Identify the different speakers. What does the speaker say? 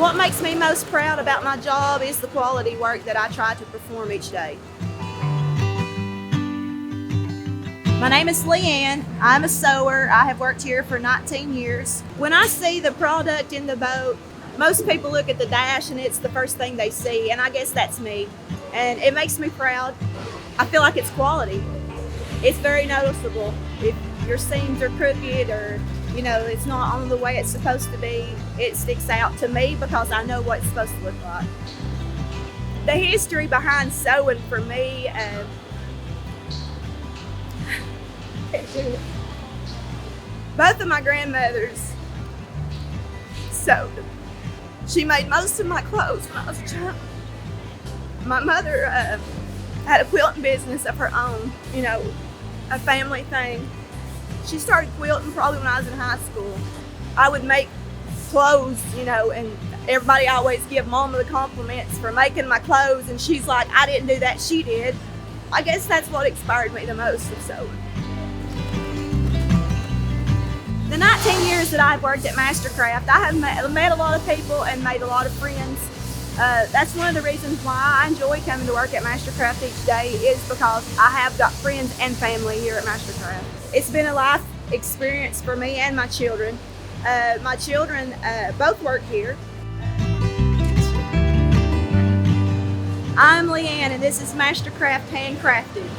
Speaker 1: What makes me most proud about my job is the quality work that I try to perform each day. My name is Leann. I'm a sewer. I have worked here for 19 years. When I see the product in the boat, most people look at the dash and it's the first thing they see, and I guess that's me. And it makes me proud. I feel like it's quality. It's very noticeable. If your seams are crooked or it's not on the way it's supposed to be, it sticks out to me because I know what it's supposed to look like. The history behind sewing for me, both of my grandmothers sewed. She made most of my clothes when I was a child. My mother had a quilting business of her own, a family thing. She started quilting probably when I was in high school. I would make clothes, and everybody always give Mama the compliments for making my clothes, and she's like, I didn't do that, she did. I guess that's what inspired me the most of sewing. The 19 years that I've worked at MasterCraft, I have met a lot of people and made a lot of friends. That's one of the reasons why I enjoy coming to work at MasterCraft each day, is because I have got friends and family here at MasterCraft. It's been a life experience for me and my children. My children both work here. I'm Leann, and this is MasterCraft HandCrafted.